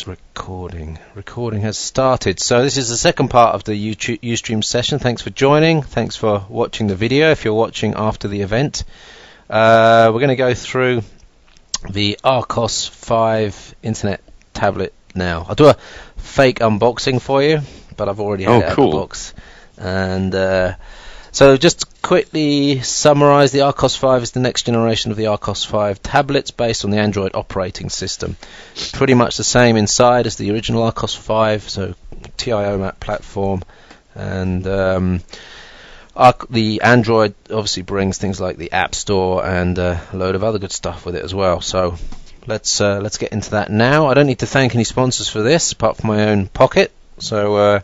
Recording. Recording has started. So this is the second part of the Ustream session. Thanks for joining. Thanks for watching the video if you're watching after the event. We're going to go through the Archos 5 internet tablet now. I'll do a fake unboxing for you, but I've already had it out of the box. And so just to quickly summarize, the Archos 5 is the next generation of the Archos 5 tablets based on the Android operating system. Pretty much the same inside as the original Archos 5, so TIO map platform, and the Android obviously brings things like the App Store and a load of other good stuff with it as well. So let's get into that now. I don't need to thank any sponsors for this apart from my own pocket. So,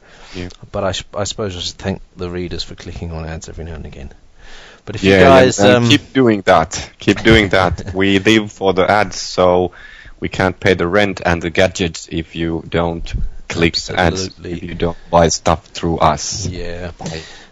but I suppose I should thank the readers for clicking on ads every now and again. But if you guys keep doing that, we live for the ads, so we can't pay the rent and the gadgets if you don't click ads, if you don't buy stuff through us. Yeah.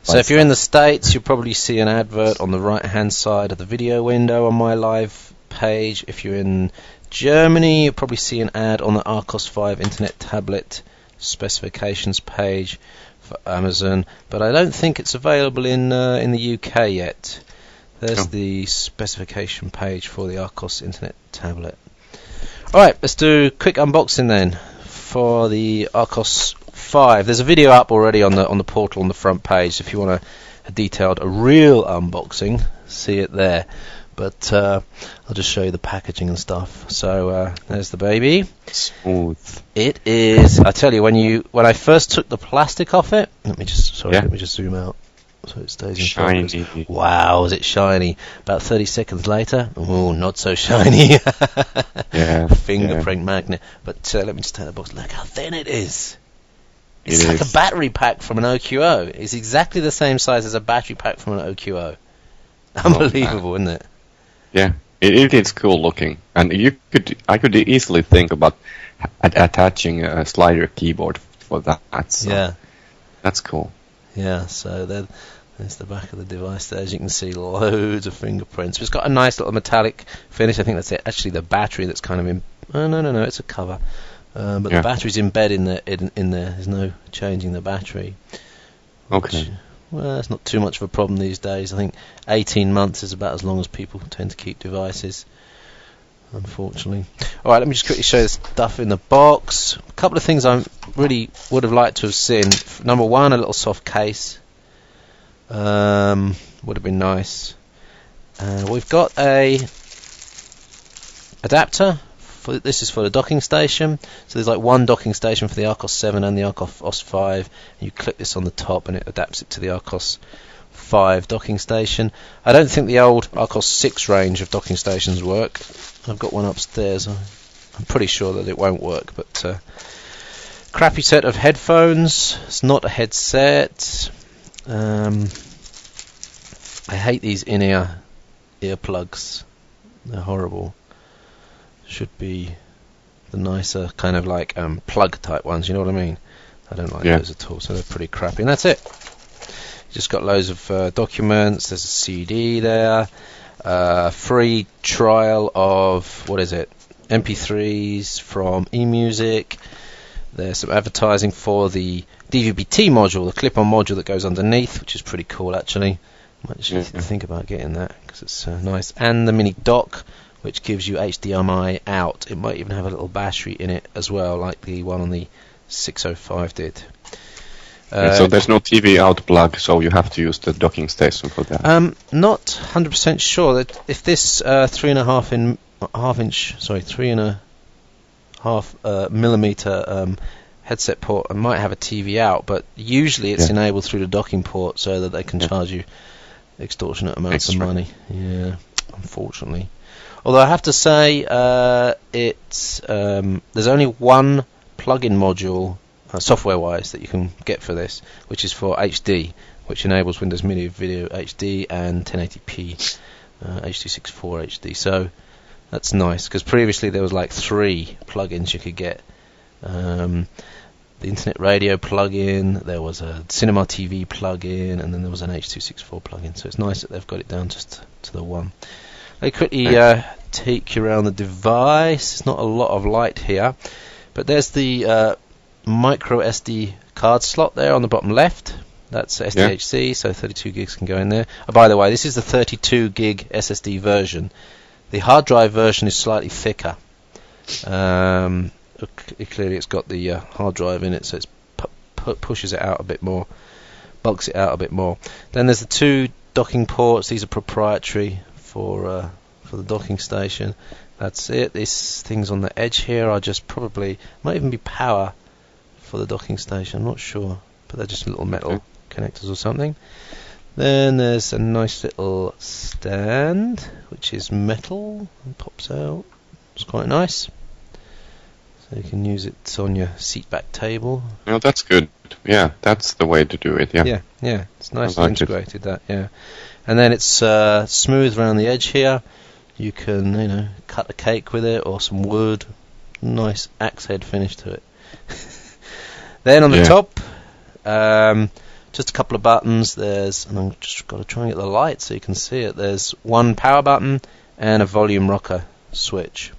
So if you're in the States, you'll probably see an advert on the right-hand side of the video window on my live page. If you're in Germany, you'll probably see an ad on the Archos 5 internet tablet specifications page for Amazon, but I don't think it's available in the UK yet. There's the specification page for the Archos internet tablet. Alright, let's do a quick unboxing then for the Archos 5. There's a video up already on the portal on the front page. If you want a real unboxing, see it there. But I'll just show you the packaging and stuff. So there's the baby. Smooth. It is. I tell you, when I first took the plastic off it, let me just zoom out so it stays in shiny. focus. Wow, is it shiny? About 30 seconds later, oh, not so shiny. Fingerprint magnet. But let me just take the box. Look how thin it is. It's like a battery pack from an OQO. It's exactly the same size as a battery pack from an OQO. Unbelievable, isn't it? Yeah, it is cool looking, and I could easily think about attaching a slider keyboard for that. So yeah, that's cool. Yeah, so there's the back of the device there. As you can see, loads of fingerprints. It's got a nice little metallic finish. I think that's it. Actually, the battery that's kind of in. Oh no, it's a cover. But the battery's embedded in there. There's no changing the battery. Okay. Well, it's not too much of a problem these days. I think 18 months is about as long as people tend to keep devices, unfortunately. Alright, let me just quickly show you the stuff in the box. A couple of things I really would have liked to have seen. Number one, a little soft case. Would have been nice. We've got a adapter. This is for the docking station. So there's like one docking station for the Archos 7 and the Archos 5. And you click this on the top and it adapts it to the Archos 5 docking station. I don't think the old Archos 6 range of docking stations work. I've got one upstairs. I'm pretty sure that it won't work. But crappy set of headphones. It's not a headset. I hate these in-ear earplugs. They're horrible. Should be the nicer kind of like plug type ones, you know what I mean? I don't like those at all, so they're pretty crappy. And that's it. Just got loads of documents. There's a CD there. Free trial of, MP3s from eMusic. There's some advertising for the DVB-T module, the clip-on module that goes underneath, which is pretty cool actually. Might actually think about getting that because it's nice. And the mini dock, which gives you HDMI out. It might even have a little battery in it as well, like the one on the 605 did. So there's no TV out plug, so you have to use the docking station for that. Not 100% sure that if this 3.5 millimeter headset port might have a TV out, but usually it's enabled through the docking port so that they can charge you extortionate amounts of money. Yeah, unfortunately. Although I have to say, there's only one plug-in module, software-wise, that you can get for this, which is for HD, which enables Windows Media Video HD and 1080p H.264 HD. So that's nice, because previously there was like 3 plugins you could get. The Internet Radio plugin, there was a Cinema TV plugin, and then there was an H.264 plugin. So it's nice that they've got it down just to the one. They quickly take you around the device. There's not a lot of light here, But there's the micro SD card slot there on the bottom left. That's SDHC, so 32 gigs can go in there. Oh, by the way, this is the 32 gig SSD version. The hard drive version is slightly thicker. Clearly it's got the hard drive in it, so it pushes it out a bit more, bulks it out a bit more. Then there's the two docking ports. These are proprietary for the docking station. That's it. These things on the edge here are just might even be power for the docking station. I'm not sure, but they're just little metal connectors or something. Then there's a nice little stand which is metal and pops out. It's quite nice. So you can use it on your seat back table. Oh, that's good. Yeah, that's the way to do it. Yeah. Yeah. It's nicely integrated. That. Yeah. And then it's smooth around the edge here. You can, cut a cake with it or some wood. Nice axe head finish to it. Then on the top, just a couple of buttons. And I'm just got to try and get the light so you can see it. There's one power button and a volume rocker switch.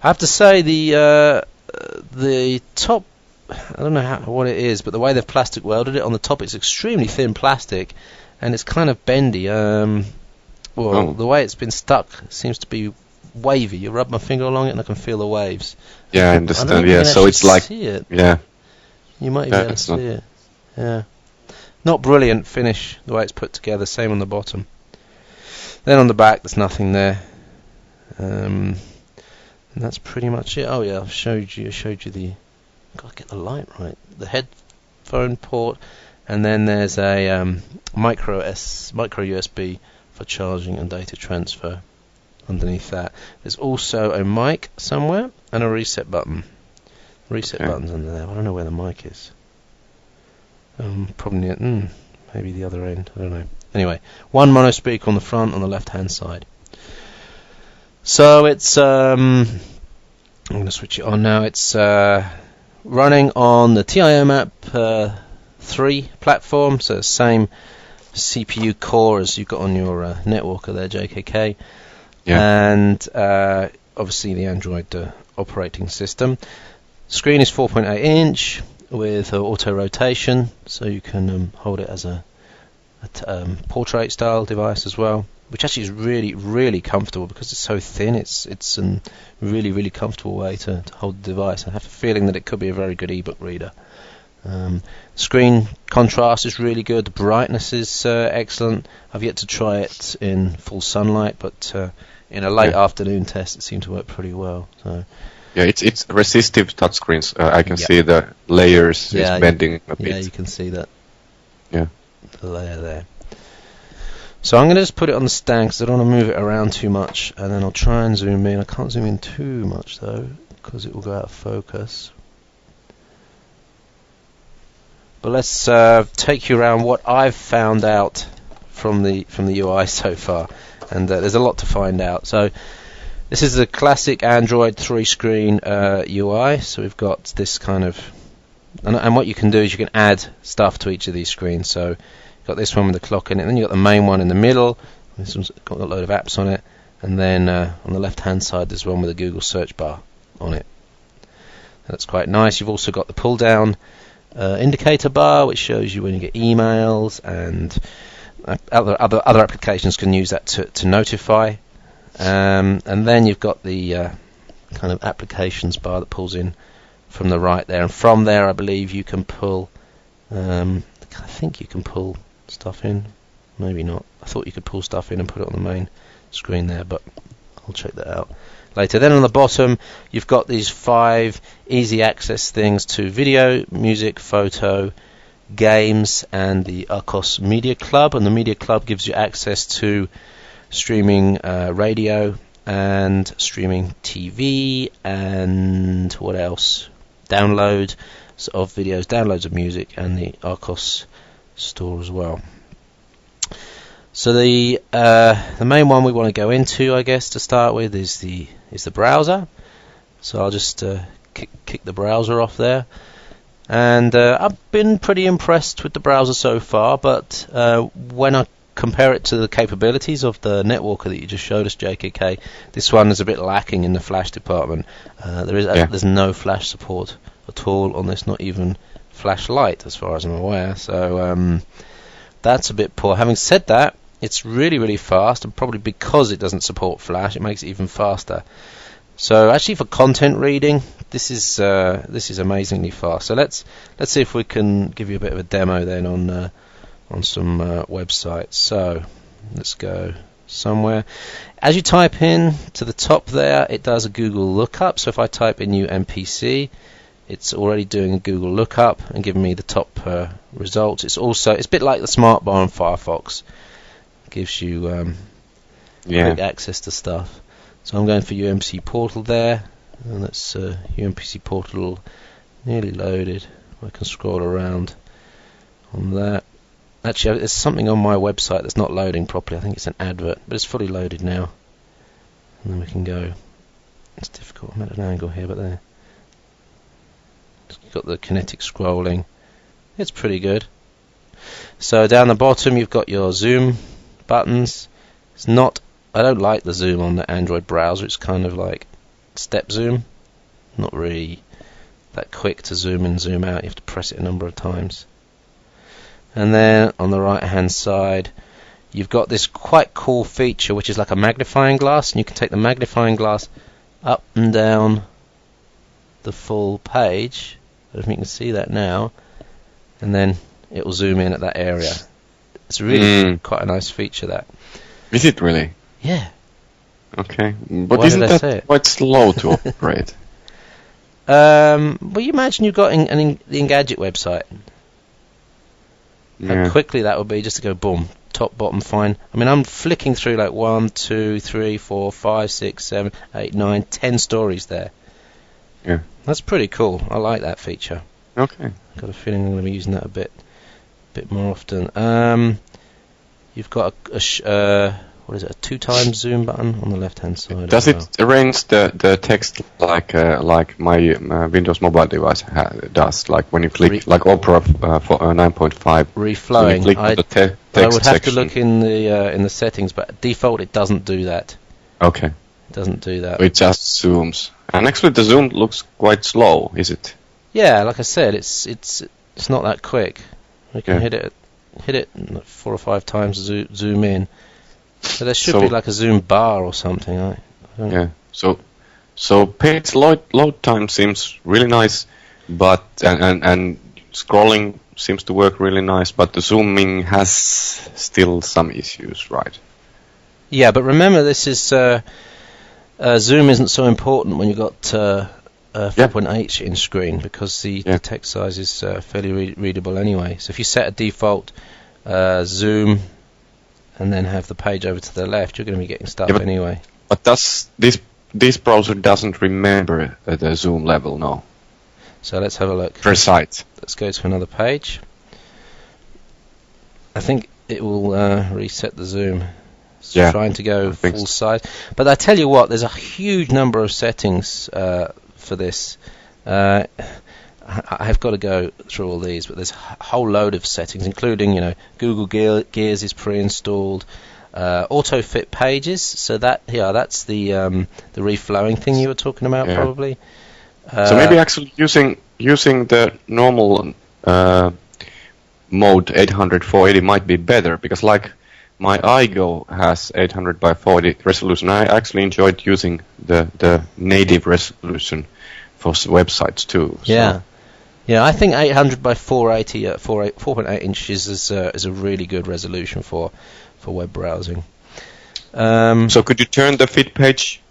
I have to say the top, I don't know what it is, but the way they've plastic welded it on the top, it's extremely thin plastic, and it's kind of bendy. The way it's been stuck seems to be wavy. You rub my finger along it, and I can feel the waves. Yeah, I understand. So it's like, see it. Yeah, you might even be able to see it. Yeah, not brilliant finish the way it's put together. Same on the bottom. Then on the back, there's nothing there. And that's pretty much it. Oh yeah, I showed you the. Gotta get the light right. The headphone port, and then there's a micro USB for charging and data transfer. Underneath that, there's also a mic somewhere and a reset button. Button's under there. I don't know where the mic is. Probably maybe the other end. I don't know. Anyway, one mono speaker on the front on the left-hand side. So it's I'm going to switch it on now. It's running on the TIO-Map 3 platform, so the same CPU core as you've got on your Netwalker there, JKK, and obviously the Android operating system. Screen is 4.8 inch with auto rotation, so you can hold it as a portrait style device as well, which actually is really, really comfortable because it's so thin. It's a really, really comfortable way to hold the device. I have a feeling that it could be a very good ebook reader. Screen contrast is really good. The brightness is excellent. I've yet to try it in full sunlight, but in a late afternoon test, it seemed to work pretty well. So. Yeah, it's resistive touchscreens. I can see the layers is bending a bit. Yeah, you can see that. Yeah. The layer there. So I'm going to just put it on the stand because I don't want to move it around too much, and then I'll try and zoom in. I can't zoom in too much though because it will go out of focus. But let's take you around what I've found out from the UI so far, and there's a lot to find out. So this is the classic Android 3-screen UI. So we've got this kind of, and what you can do is you can add stuff to each of these screens. So you've got this one with the clock in it, then you've got the main one in the middle. This one's got a load of apps on it, and then on the left-hand side there's one with a Google search bar on it. That's quite nice. You've also got the pull-down indicator bar, which shows you when you get emails, and other applications can use that to notify. And then you've got the kind of applications bar that pulls in from the right there, and from there I believe you can pull I think you can pull stuff in, maybe not. I thought you could pull stuff in and put it on the main screen there, but I'll check that out later. Then on the bottom you've got these 5 easy access things to video, music, photo, games, and the Archos Media Club. And the Media Club gives you access to streaming radio and streaming TV, and what else? Download of videos, downloads of music, and the Archos store as well. So the main one we want to go into, I guess, to start with is the browser. So I'll just kick the browser off there, and I've been pretty impressed with the browser so far. But when I compare it to the capabilities of the Netwalker that you just showed us, JKK, this one is a bit lacking in the flash department. There's no flash support at all on this, not even flashlight as far as I'm aware, so that's a bit poor. Having said that, it's really, really fast, and probably because it doesn't support flash, it makes it even faster. So actually for content reading, this is amazingly fast. So let's see if we can give you a bit of a demo then on some websites. So let's go somewhere. As you type in to the top there, it does a Google lookup. So if I type in UMPC, it's already doing a Google lookup and giving me the top results. It's a bit like the smart bar on Firefox. It gives you quick access to stuff. So I'm going for UMPC Portal there, and that's UMPC Portal nearly loaded. I can scroll around on that. Actually, there's something on my website that's not loading properly. I think it's an advert, but it's fully loaded now. And then we can go. It's difficult. I'm at an angle here, but there. It's got the kinetic scrolling. It's pretty good. So down the bottom, you've got your zoom buttons. I don't like the zoom on the Android browser. It's kind of like step zoom. Not really that quick to zoom in, zoom out. You have to press it a number of times. And then on the right hand side, you've got this quite cool feature which is like a magnifying glass, and you can take the magnifying glass up and down the full page. I don't know if you can see that now. And then it will zoom in at that area. It's really quite a nice feature, that. Is it really? Yeah. Okay. But isn't that quite slow to operate? Well, you imagine you've got the Engadget website. How quickly that would be just to go boom, top, bottom, fine. I mean, I'm flicking through like 1, 2, 3, 4, 5, 6, 7, 8, 9, 10 stories there. Yeah. That's pretty cool. I like that feature. Okay. I've got a feeling I'm going to be using that a bit more often. You've got a 2 times zoom button on the left-hand side. Does it arrange the text like my Windows mobile device does? Like when you click, like Opera 9.5. Reflowing. So you click on the text I would have section. to look in the settings, but default it doesn't do that. Okay. It doesn't do that. It just zooms. And actually the zoom looks quite slow, is it? Yeah, like I said, it's not that quick. You can hit it 4 or 5 times, zoom in. So there should be like a zoom bar or something. Yeah. So page load time seems really nice, but and scrolling seems to work really nice, but the zooming has still some issues, right? Yeah, but remember, this is zoom isn't so important when you've got 4.8 in screen, because the text size is fairly readable anyway. So if you set a default zoom and then have the page over to the left, you're going to be getting stuff anyway. But this browser doesn't remember the zoom level, no? So let's have a look. Per site. Let's go to another page. I think it will reset the zoom. It's trying to go full size. But I tell you what, there's a huge number of settings for this. I've got to go through all these, but there's a whole load of settings, including, Google Gears is pre-installed, auto fit pages. So that's the reflowing thing you were talking about, probably. So maybe actually using the normal mode 800/480 might be better, because like my iGo has 800 by 480 resolution. I actually enjoyed using the native resolution for websites too. So. Yeah, I think 800 by 480 at 4.8 inches is a really good resolution for web browsing. So could you turn the fit page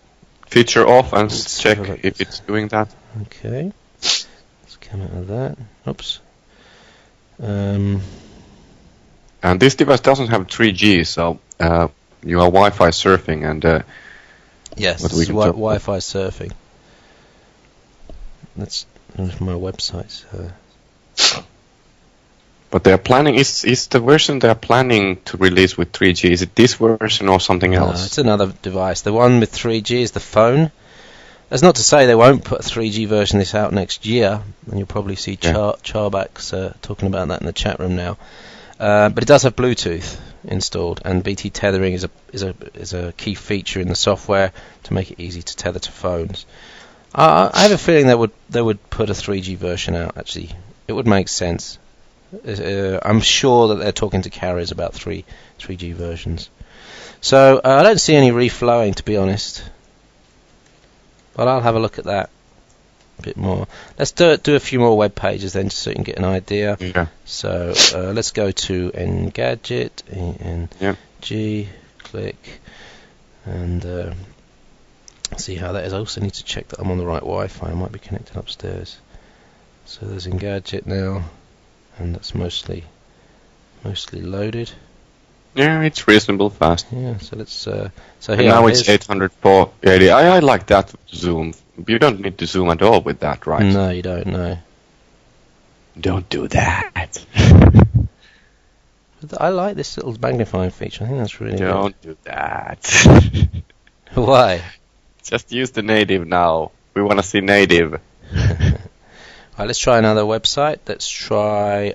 feature off and check if it's doing that? Okay, let's come out of that. Oops. And this device doesn't have 3G, so you are Wi-Fi surfing, and yes, Wi-Fi surfing. That's my website. But they're planning. Is the version they're planning to release with 3G? Is it this version or something else? No, it's another device. The one with 3G is the phone. That's not to say they won't put a 3G version of this out next year, and you'll probably see Charbacks talking about that in the chat room now. But it does have Bluetooth, installed, and BT tethering is a key feature in the software to make it easy to tether to phones. I have a feeling they would put a 3G version out. Actually, it would make sense. I'm sure that they're talking to carriers about 3G versions. So I don't see any reflowing, to be honest. But I'll have a look at that a bit more. Let's do a few more web pages then, just so you can get an idea. Yeah. So let's go to Engadget, ENG, click, and see how that is. I also need to check that I'm on the right Wi-Fi. I might be connected upstairs. So there's Engadget now, and that's mostly loaded. Yeah, it's reasonable fast. Yeah, so let's. So and here now it's 80480. I like that zoom. You don't need to zoom at all with that, right? No, you don't. No. Don't do that. I like this little magnifying feature. I think that's really Don't do that. good. Why? Just use the native now. We want to see native. Right, let's try another website. Let's try.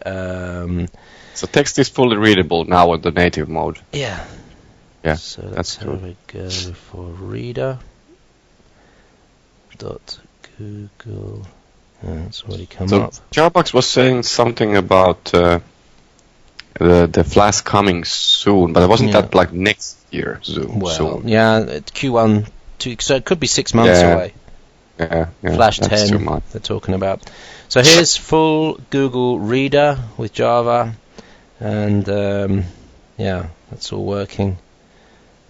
So text is fully readable now on the native mode. Yeah. Yeah, So let's have a go for reader. .google. It's already come up. Jarbox was saying something about the Flash coming soon, but wasn't that like next year soon? Yeah, Q1, so it could be 6 months away. Yeah, Flash 10, they're talking about. So here's full Google Reader with Java, and yeah, that's all working.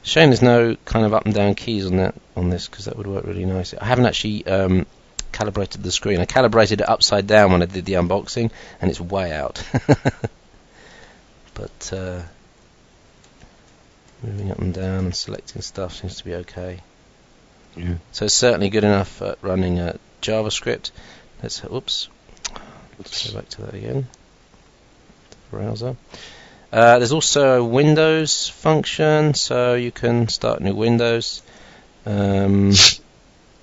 Shame there's no kind of up and down keys on this, because that would work really nice. I haven't actually calibrated the screen. I calibrated it upside down when I did the unboxing, and it's way out. But moving up and down and selecting stuff seems to be okay. Yeah. So it's certainly good enough at running JavaScript. Let's go back to that again. The browser. There's also a Windows function, so you can start new Windows. And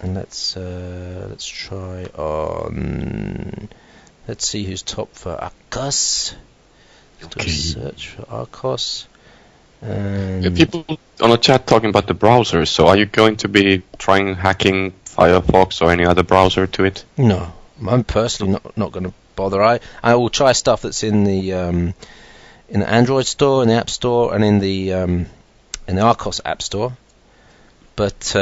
let's try on. Let's see who's top for Archos. Do a search for Archos. And people on the chat talking about the browsers. So are you going to be trying hacking Firefox or any other browser to it? No, I'm personally not going to bother. I will try stuff that's in the Android store, in the App Store, and in the Archos App Store. But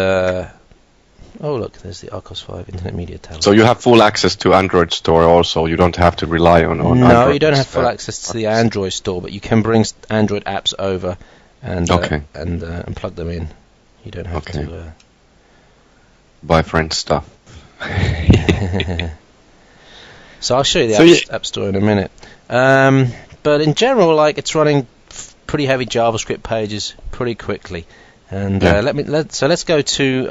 oh look, there's the Archos 5 Internet Media tab. So you have full access to Android Store also. You don't have to rely on. No, Android, you don't have full access to the Android store, but you can bring Android apps over and plug them in. You don't have to buy friend stuff. So I'll show you the App Store in a minute. But in general, like, it's running pretty heavy JavaScript pages pretty quickly. And let's go to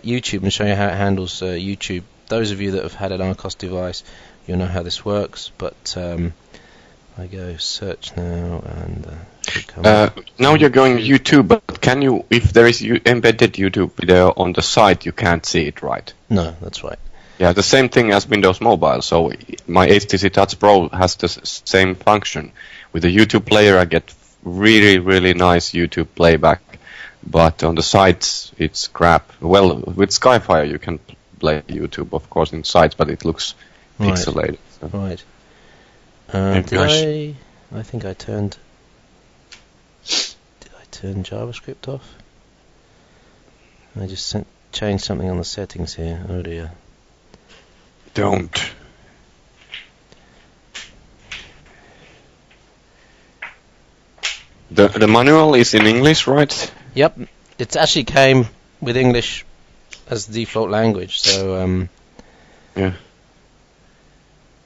YouTube and show you how it handles YouTube. Those of you that have had an Archos device, you'll know how this works. But I go search now, and should come up. Now you're going YouTube, but can you, if there is embedded YouTube video on the site, you can't see it, right? No, that's right. Yeah, the same thing as Windows Mobile. So my HTC Touch Pro has the same function. With the YouTube player, I get really, really nice YouTube playback. But on the sites, it's crap. Well, with Skyfire, you can play YouTube, of course, in sites, but it looks pixelated. So. Right. I think I turned. Did I turn JavaScript off? I just changed something on the settings here. Oh dear. Don't. The manual is in English, right? Yep, it actually came with English as the default language, so yeah.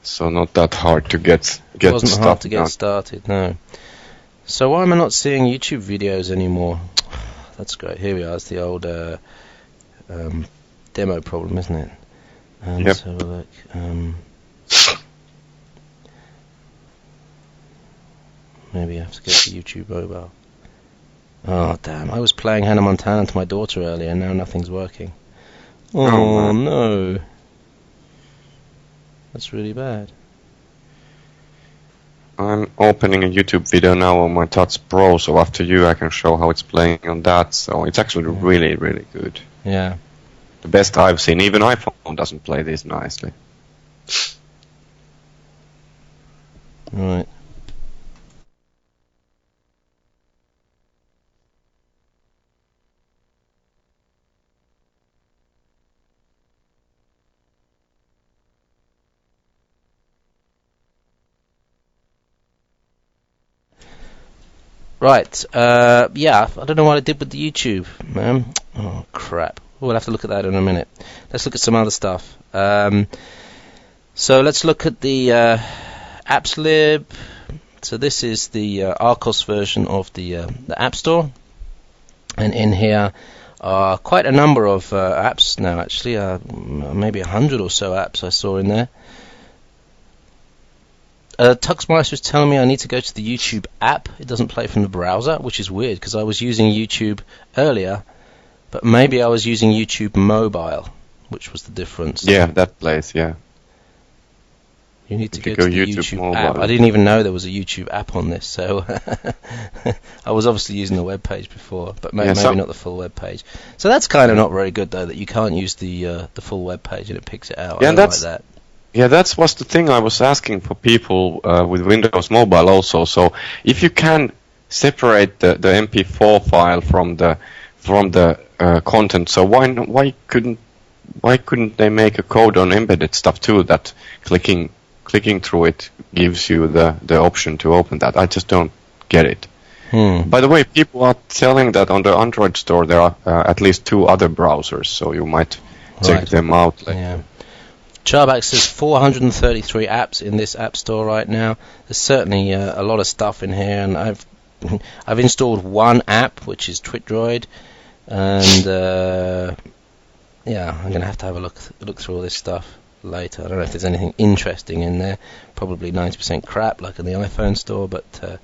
So not that hard to get. It wasn't hard to get started, no. So why am I not seeing YouTube videos anymore? That's great. Here we are. It's the old demo problem, isn't it? Yep. Let's have a look. Maybe I have to go to YouTube Mobile. Oh, damn. I was playing Hannah Montana to my daughter earlier, and now nothing's working. Oh, no. That's really bad. I'm opening a YouTube video now on my Touch Pro, so after you I can show how it's playing on that. So it's actually really, really good. Yeah. The best I've seen. Even iPhone doesn't play this nicely. Right. Right, yeah, I don't know what I did with the YouTube, man. Oh, crap. We'll have to look at that in a minute. Let's look at some other stuff. So let's look at the AppsLib. So this is the Archos version of the App Store. And in here are quite a number of apps now, actually. Maybe 100 or so apps I saw in there. Tuxmeister is telling me I need to go to the YouTube app. It doesn't play from the browser, which is weird because I was using YouTube earlier, but maybe I was using YouTube mobile, which was the difference. Yeah, that plays, yeah. You need to go to the YouTube app. mobile. I didn't even know there was a YouTube app on this, so I was obviously using the web page before, but maybe not the full web page. So that's kind of not very good, though, that you can't use the full web page and it picks it out. Yeah, I don't like that. Yeah, that was the thing I was asking for people with Windows Mobile also. So if you can separate the MP4 file from the content, so why couldn't they make a code on embedded stuff too that clicking through it gives you the option to open that? I just don't get it. By the way, people are telling that on the Android store there are at least 2 other browsers, so you might check them out later. Yeah. Charback says 433 apps in this app store right now. There's certainly a lot of stuff in here, and I've installed one app, which is TwitDroid, and yeah, I'm going to have a look through all this stuff later. I don't know if there's anything interesting in there. Probably 90% crap, like in the iPhone store, but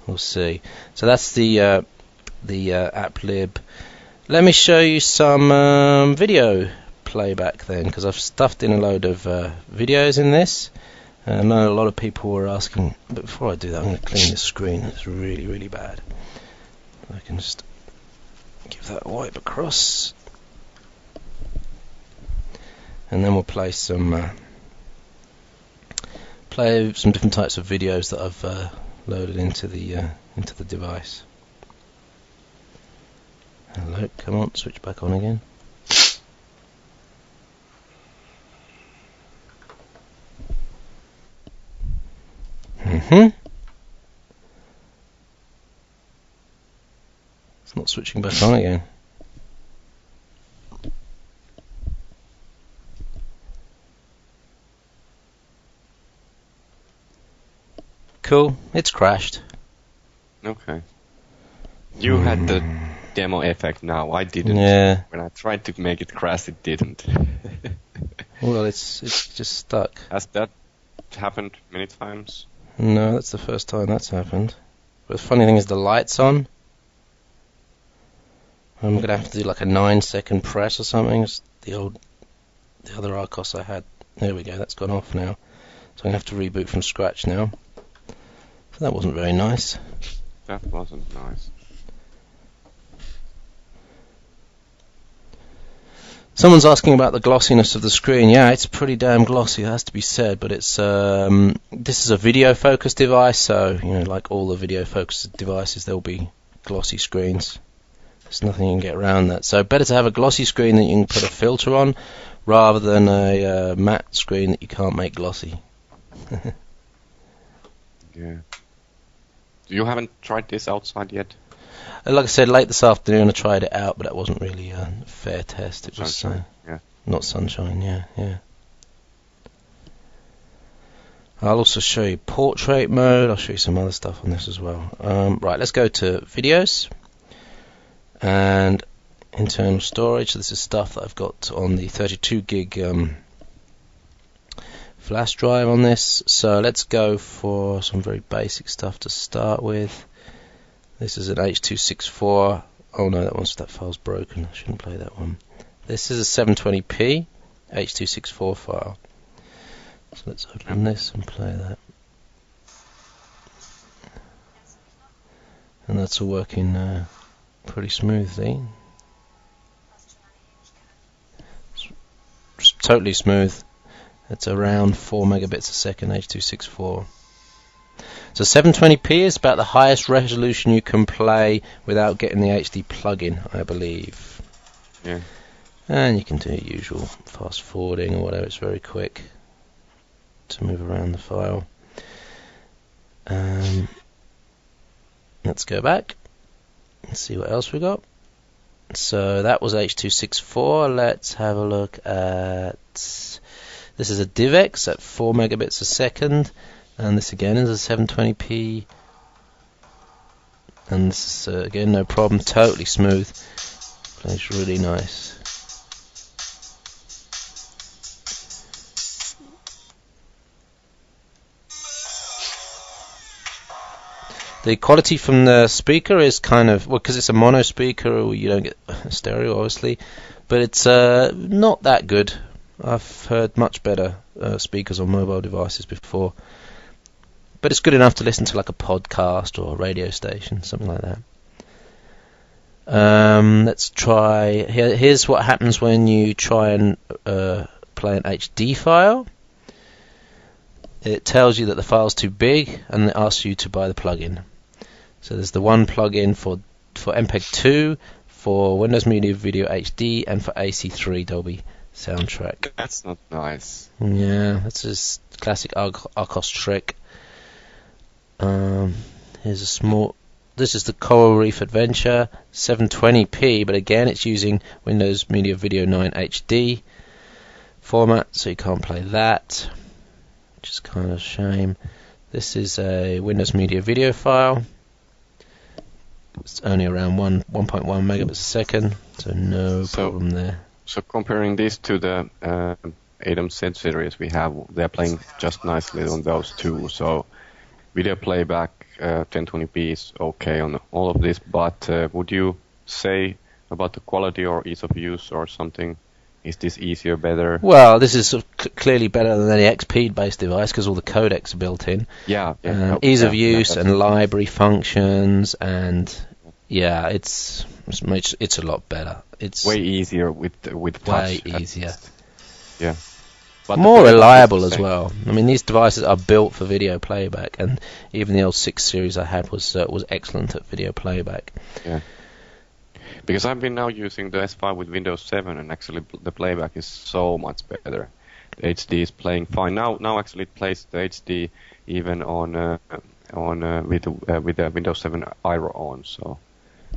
we'll see. So that's the AppLib. Let me show you some video playback then, because I've stuffed in a load of videos in this. I know a lot of people were asking, but before I do that I'm going to clean this screen. It's really, really bad. I can just give that a wipe across, and then we'll play some different types of videos that I've loaded into the device. Hello, come on, switch back on again. It's not switching back on again. Cool, it's crashed. Okay. You had the demo effect now, I didn't. Yeah. When I tried to make it crash, it didn't. Well, it's just stuck. Has that happened many times? No, that's the first time that's happened. But the funny thing is the light's on. I'm going to have to do like a 9-second press or something. It's the other Archos I had. There we go, that's gone off now. So I'm going to have to reboot from scratch now. So that wasn't very nice. That wasn't nice. Someone's asking about the glossiness of the screen. Yeah, it's pretty damn glossy, it has to be said, but it's this is a video focus device, so like all the video focus devices, there'll be glossy screens. There's nothing you can get around that. So better to have a glossy screen that you can put a filter on, rather than a matte screen that you can't make glossy. Yeah. You haven't tried this outside yet? Like I said, late this afternoon I tried it out, but that wasn't really a fair test. It was not sunshine, yeah. I'll also show you portrait mode. I'll show you some other stuff on this as well. Right, let's go to videos and internal storage. So this is stuff that I've got on the 32 gig flash drive on this. So let's go for some very basic stuff to start with. This is an H.264. Oh no, that file's broken. I shouldn't play that one. This is a 720p H.264 file. So let's open this and play that. and that's all working pretty smoothly. It's totally smooth. It's around 4 megabits a second, H.264. So 720p is about the highest resolution you can play without getting the HD plugin, I believe. Yeah. And you can do your usual fast forwarding or whatever. It's very quick to move around the file. Let's go back and see what else we got. So that was H.264. Let's have a look at... This is a DivX at 4 megabits a second. And this again is a 720p. And this is, again, no problem. Totally smooth. Plays really nice. The quality from the speaker is kind of, well, because it's a mono speaker, you don't get stereo, obviously, but it's not that good. I've heard much better speakers on mobile devices before, but it's good enough to listen to like a podcast or a radio station, something like that. Let's try. Here's what happens when you try and play an HD file. It tells you that the file's too big, and it asks you to buy the plugin. So there's the one plugin for MPEG-2, for Windows Media Video HD, and for AC3 Dolby Soundtrack. That's not nice. Yeah, that's just classic Archos trick. Here's a small... This is the Coral Reef Adventure, 720p, but again it's using Windows Media Video 9 HD format, so you can't play that, which is kind of a shame. This is a Windows Media Video file. It's only around 1.1 megabits a second, so no problem there. So comparing this to the ADAM Z series we have, they're playing just nicely on those two. So video playback 1020p is okay on all of this, but would you say about the quality or ease of use or something? Is this easier, better? Well, this is clearly better than any XP-based device because all the codecs are built in. Yeah. Ease of use and library functions, and yeah, it's a lot better. It's way easier with touch. Way easier. Yeah. But more reliable as well. I mean, these devices are built for video playback, and even the old 6 series I had was excellent at video playback. Yeah. Because I've been now using the S5 with Windows 7, and actually the playback is so much better. The HD is playing fine. Now actually it plays the HD even with the Windows 7 IRO on. So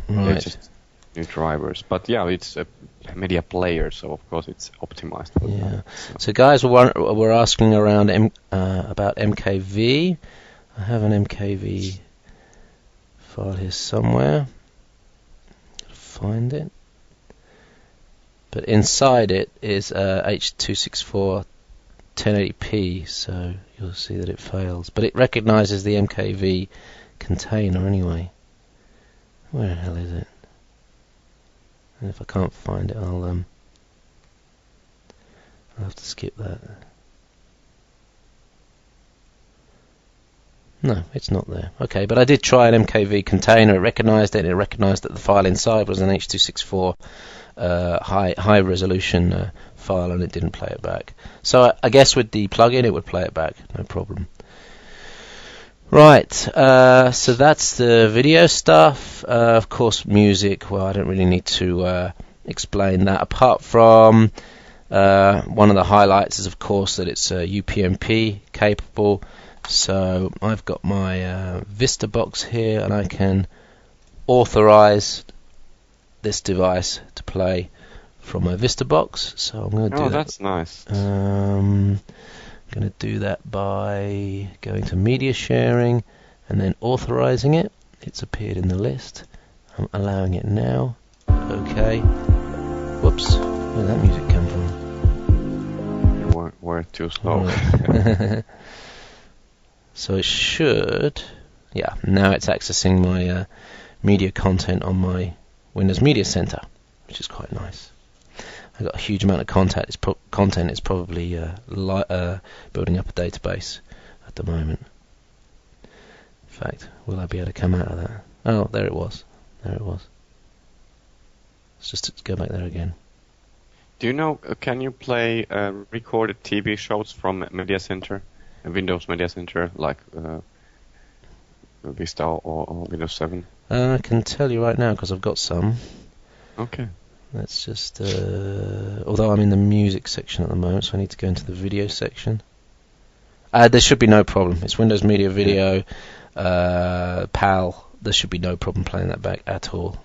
right. It's just new drivers. But yeah, it's a media player, so of course it's optimized for that. So guys were asking around about MKV. I have an MKV file here somewhere. Find it, but inside it is H.264 1080p, so you'll see that it fails, but it recognizes the MKV container anyway. Where the hell is it? And if I can't find it, I'll have to skip that. No, it's not there. Okay, but I did try an MKV container. It recognized it, and it recognized that the file inside was an H.264 high resolution file, and it didn't play it back. So I guess with the plugin, it would play it back, no problem. Right, so that's the video stuff. Of course, music. Well, I don't really need to explain that. Apart from one of the highlights is, of course, that it's UPnP capable. So I've got my Vista box here, and I can authorize this device to play from my Vista box. So I'm going to do that. Oh, that's nice. I'm going to do that by going to media sharing and then authorizing it. It's appeared in the list. I'm allowing it now. Okay. Whoops. Where did that music come from? We're too slow. So it should, yeah, now it's accessing my media content on my Windows Media Center, which is quite nice. I've got a huge amount of content. It's probably building up a database at the moment. In fact, will I be able to come out of that? Oh, there it was. There it was. Let's just go back there again. Do you know, can you play recorded TV shows from Media Center, Windows Media Center, like Vista or Windows 7? I can tell you right now because I've got some. Okay. Let's just... although I'm in the music section at the moment, so I need to go into the video section. There should be no problem. It's Windows Media Video, PAL. There should be no problem playing that back at all.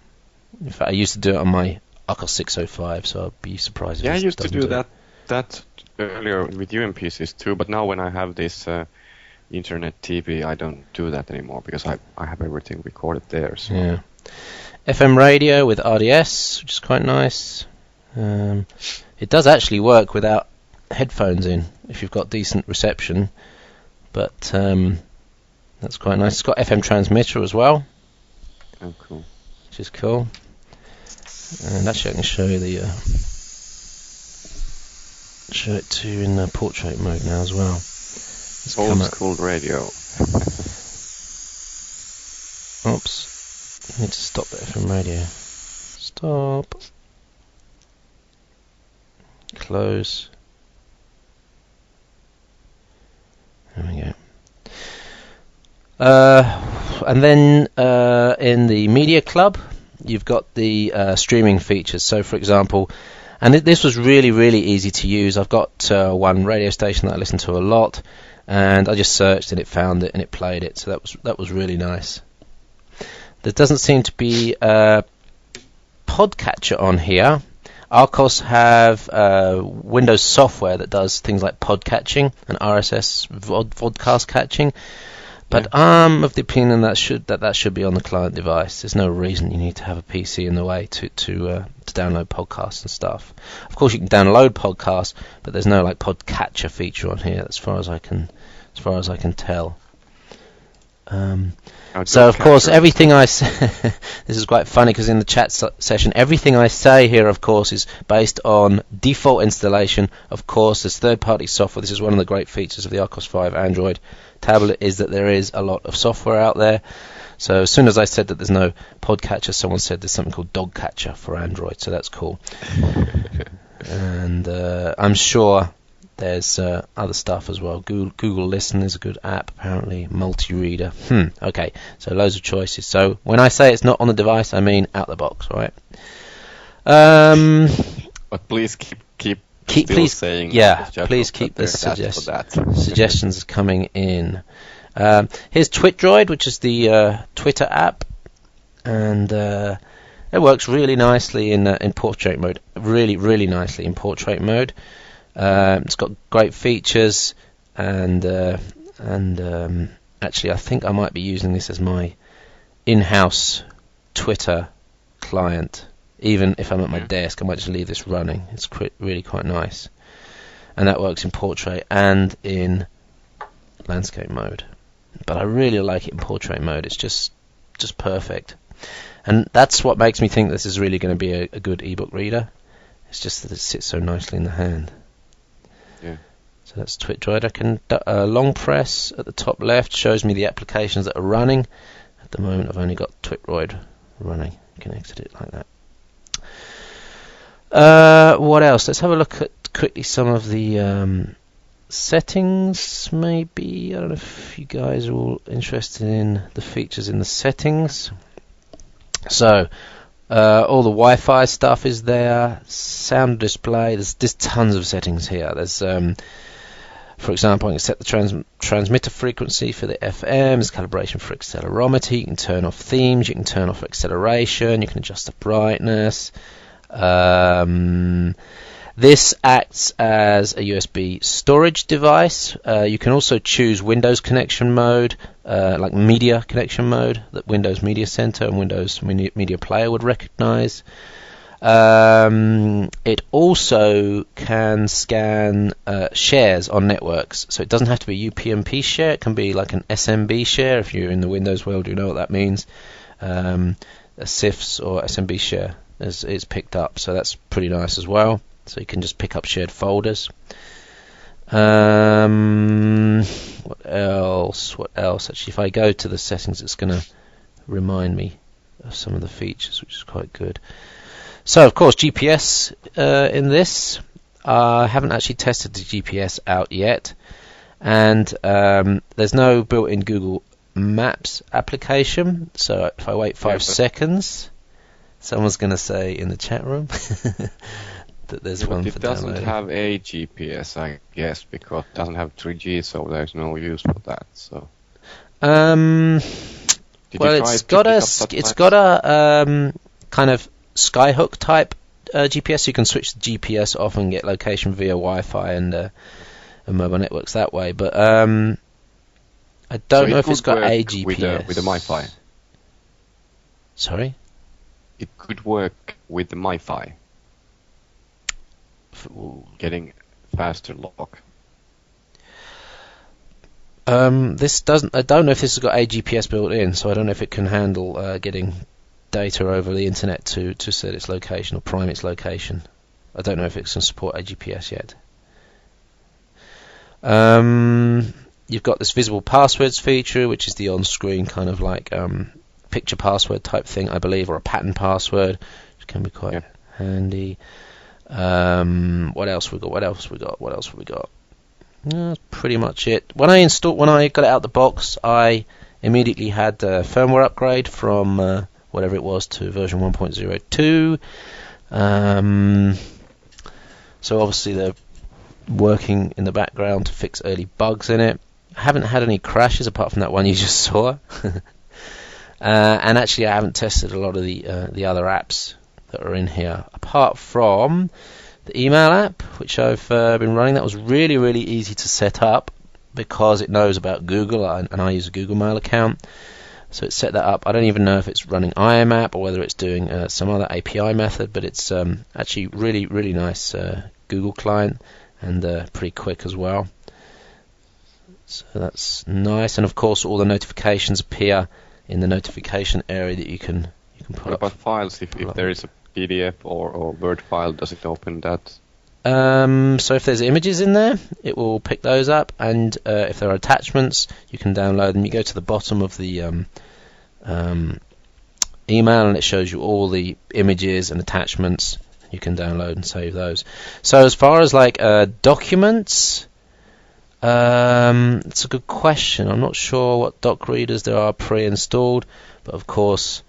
In fact, I used to do it on my Archos 605, so I'd be surprised if Yeah, I it used to doesn't do that earlier with UMPCs too, but now when I have this internet TV, I don't do that anymore because I have everything recorded there. So. Yeah. FM radio with RDS, which is quite nice. It does actually work without headphones in if you've got decent reception, but that's quite nice. It's got FM transmitter as well. Oh, cool. Which is cool. And actually I can show you the show it to you in portrait mode now as well. Old school radio. Oops. I need to stop that FM radio. Stop. Close. There we go. And then in the Media Club, you've got the streaming features. So, for example, and this was really, really easy to use. I've got one radio station that I listen to a lot, and I just searched and it found it and it played it. So that was really nice. There doesn't seem to be a podcatcher on here. Archos have Windows software that does things like podcatching and RSS vodcast catching. But I'm of the opinion that should be on the client device. There's no reason you need to have a PC in the way to download podcasts and stuff. Of course, you can download podcasts, but there's no like podcatcher feature on here, as far as I can tell. So of course, everything I say, this is quite funny because in the chat session, everything I say here, of course, is based on default installation. Of course, there's third-party software. This is one of the great features of the Archos 5 Android tablet, is that there is a lot of software out there. So as soon as I said that there's no podcatcher, someone said there's something called Dogcatcher for Android, so that's cool. And I'm sure there's other stuff as well. Google Listen is a good app, apparently. Multi-reader. Okay, so loads of choices. So when I say it's not on the device, I mean out the box, right? But please keep saying. Yeah, please keep the suggestions coming in. Here's TwitDroid, which is the Twitter app, and it works really nicely in portrait mode. Really, really nicely in portrait mode. It's got great features, and actually I think I might be using this as my in-house Twitter client. Even if I'm at my desk, I might just leave this running. It's really quite nice, and that works in portrait and in landscape mode. But I really like it in portrait mode. It's just perfect, and that's what makes me think this is really going to be a good ebook reader. It's just that it sits so nicely in the hand. Yeah. So that's TwitDroid. I can long press at the top left, shows me the applications that are running. At the moment, I've only got TwitDroid running. You can exit it like that. What else? Let's have a look at quickly some of the settings. Maybe I don't know if you guys are all interested in the features in the settings. So. All the Wi-Fi stuff is there. Sound display. There's tons of settings here. There's, for example, I can set the transmitter frequency for the FM. There's calibration for accelerometer. You can turn off themes. You can turn off acceleration. You can adjust the brightness. This acts as a USB storage device. You can also choose Windows connection mode, like media connection mode, that Windows Media Center and Windows Media Player would recognize. It also can scan shares on networks, so it doesn't have to be a UPnP share. It can be like an SMB share. If you're in the Windows world, you know what that means. A CIFS or SMB share is picked up, so that's pretty nice as well. So you can just pick up shared folders. What else? Actually, if I go to the settings, it's going to remind me of some of the features, which is quite good. So, of course, GPS in this. I haven't actually tested the GPS out yet, and there's no built-in Google Maps application. So if I wait 5 seconds, someone's going to say in the chat room that there's one for downloading. It doesn't have a GPS, I guess, because it doesn't have 3G, so there's no use for that. So. Well, it's got a kind of skyhook type GPS. You can switch the GPS off and get location via Wi-Fi and mobile networks that way. But I don't know if it's got a GPS with the MiFi. Sorry. It could work with the MiFi. Getting faster lock. This doesn't. I don't know if this has got a GPS built in, so I don't know if it can handle getting data over the internet to set its location or prime its location. I don't know if it can support a GPS yet. You've got this visible passwords feature, which is the on-screen kind of like picture password type thing, I believe, or a pattern password, which can be quite handy. What else we got? What else we got? That's pretty much it. When I got it out the box, I immediately had a firmware upgrade from whatever it was to version 1.02. So obviously they're working in the background to fix early bugs in it. I haven't had any crashes apart from that one you just saw. And actually I haven't tested a lot of the other apps that are in here, apart from the email app, which I've been running. That was really, really easy to set up because it knows about Google, and I use a Google Mail account. So it set that up. I don't even know if it's running IMAP or whether it's doing some other API method, but it's actually really, really nice Google client and pretty quick as well. So that's nice. And of course, all the notifications appear in the notification area that you can put What up. about files? If there is a PDF or Word file, does it open that? So if there's images in there, it will pick those up, and if there are attachments, you can download them. You go to the bottom of the email, and it shows you all the images and attachments. You can download and save those. So as far as like documents, it's a good question. I'm not sure what doc readers there are pre-installed, but of course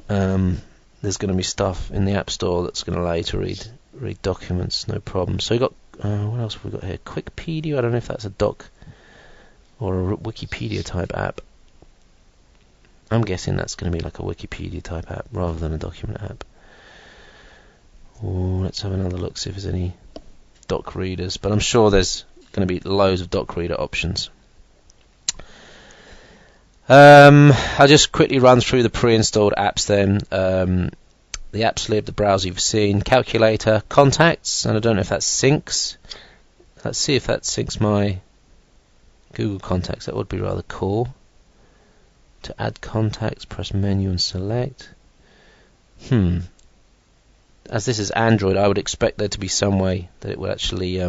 there's going to be stuff in the App Store that's going to allow you to read documents, no problem. So we got what else have we got here? Wikipedia. I don't know if that's a doc or a Wikipedia type app. I'm guessing that's going to be like a Wikipedia type app rather than a document app. Ooh, let's have another look, see if there's any doc readers. But I'm sure there's going to be loads of doc reader options. I'll just quickly run through the pre-installed apps then. The apps lib, the browser you've seen, calculator, contacts, and I don't know if that syncs. Let's see if that syncs my Google contacts. That would be rather cool. To add contacts, press menu and select. As this is Android, I would expect there to be some way that it would actually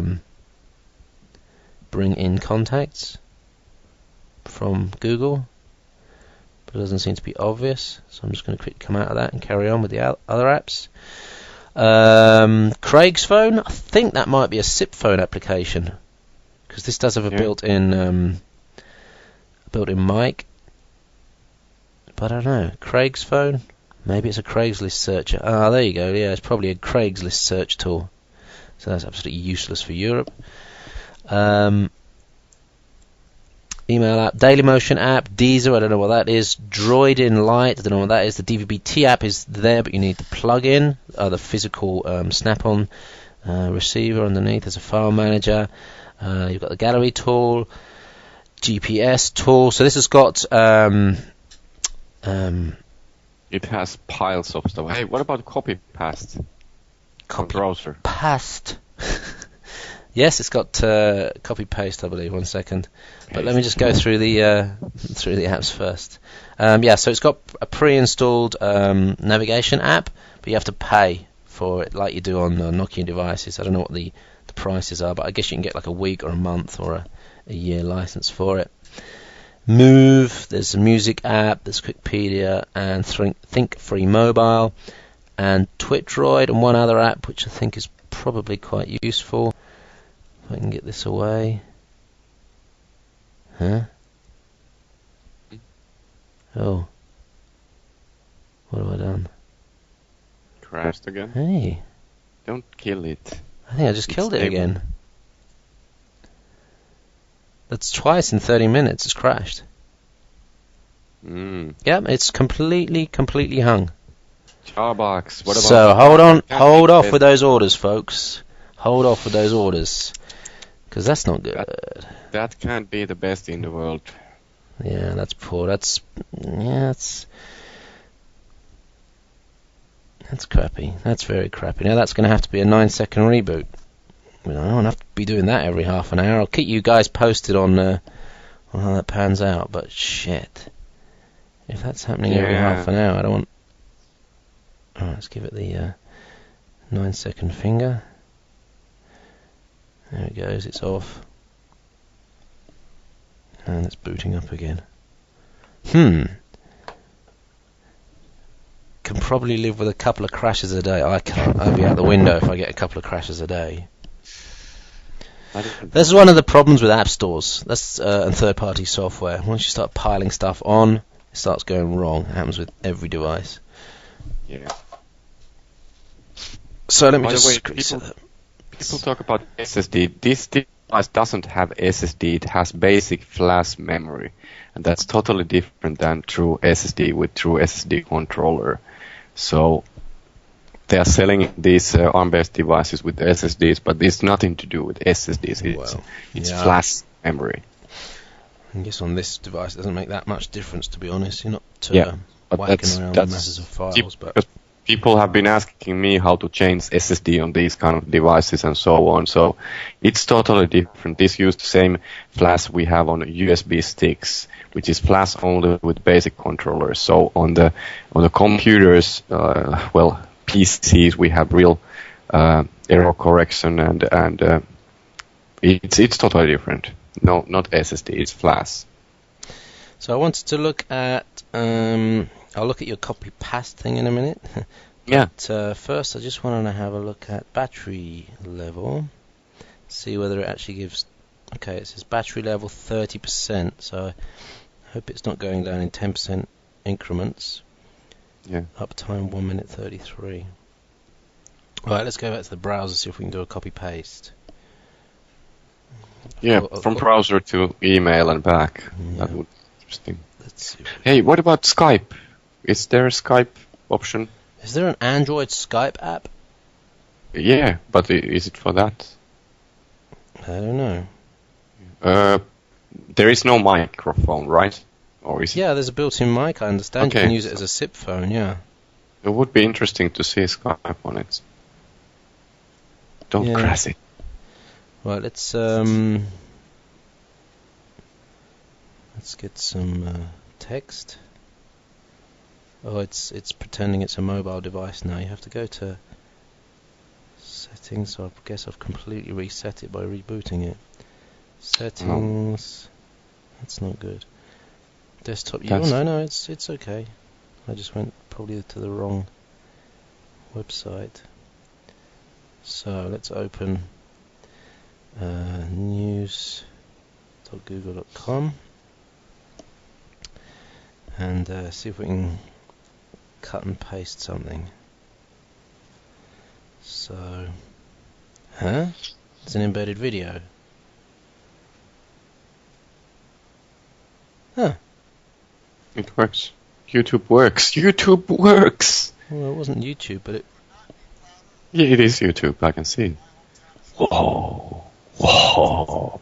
bring in contacts from Google. But it doesn't seem to be obvious, so I'm just going to quickly come out of that and carry on with the other apps. Craig's phone, I think that might be a SIP phone application, because this does have a built-in mic. But I don't know, Craig's phone? Maybe it's a Craigslist searcher. Ah, there you go, yeah, it's probably a Craigslist search tool. So that's absolutely useless for Europe. Email app, Dailymotion app, Deezer, I don't know what that is, Droid in Lite, I don't know what that is, the DVB-T app is there, but you need the plug-in, the physical snap-on receiver underneath. There's a file manager, you've got the gallery tool, GPS tool, so this has got it has piles of stuff. Hey, what about copy paste? Browser. Paste. Yes, it's got copy paste, I believe. 1 second, but let me just go through the apps first. So it's got a pre-installed navigation app, but you have to pay for it, like you do on Nokia devices. I don't know what the prices are, but I guess you can get like a week or a month or a year license for it. Move, there's a music app, there's Wikipedia, and Think Free Mobile, and Twitdroid, and one other app which I think is probably quite useful. If I can get this away. Huh? Oh. What have I done? Crashed again. Hey. Don't kill it. I think I just killed it again. That's twice in 30 minutes it's crashed. Yep, it's completely hung. Starbucks, what about... So hold off with those orders, folks. Hold off with those orders. Because that's not good. That can't be the best in the world. Yeah, that's poor. That's crappy. That's very crappy. Now that's going to have to be a 9-second reboot. I don't have to be doing that every half an hour. I'll keep you guys posted on how that pans out. But shit, if that's happening every half an hour, I don't want. Alright, let's give it the 9-second finger. There it goes. It's off, and it's booting up again. Can probably live with a couple of crashes a day. I can't. I'll be out the window if I get a couple of crashes a day. This is one of the problems with app stores. That's and third-party software. Once you start piling stuff on, it starts going wrong. It happens with every device. Yeah. So let me By just. the way, people talk about SSD. This device doesn't have SSD. It has basic flash memory, and that's totally different than true SSD with true SSD controller. So they are selling these ARM-based devices with SSDs, but it's nothing to do with SSDs. It's flash memory. I guess on this device it doesn't make that much difference, to be honest. You're not whacking around with masses of files. But people have been asking me how to change SSD on these kind of devices and so on. So it's totally different. This uses the same flash we have on USB sticks, which is flash only with basic controllers. So on the computers, PCs, we have real error correction and it's totally different. No, not SSD. It's flash. So I wanted to look at. I'll look at your copy paste thing in a minute. But first, I just wanted to have a look at battery level. See whether it actually gives. Okay, it says battery level 30%. So I hope it's not going down in 10% increments. Yeah. Uptime 1 minute 33. Alright, let's go back to the browser, see if we can do a copy paste. Yeah, from browser to email and back. Yeah. That would be interesting. Let's see. Hey, what about Skype? Is there a Skype option? Is there an Android Skype app? Yeah, but is it for that? I don't know. There is no microphone, right? Or is it? Yeah, there's a built-in mic, I understand. You can use it as a SIP phone, yeah. It would be interesting to see Skype on it. Don't crash it. Right, let's get some text. Oh, it's pretending it's a mobile device now. You have to go to settings. So I guess I've completely reset it by rebooting it. Settings. That's not good. Desktop. No, it's okay. I just went probably to the wrong website. So let's open news.google.com and see if we can cut and paste something. So, it's an embedded video. It works. YouTube works. YouTube works. Well, it wasn't YouTube, but it. Yeah, it is YouTube. I can see. Whoa. Oh,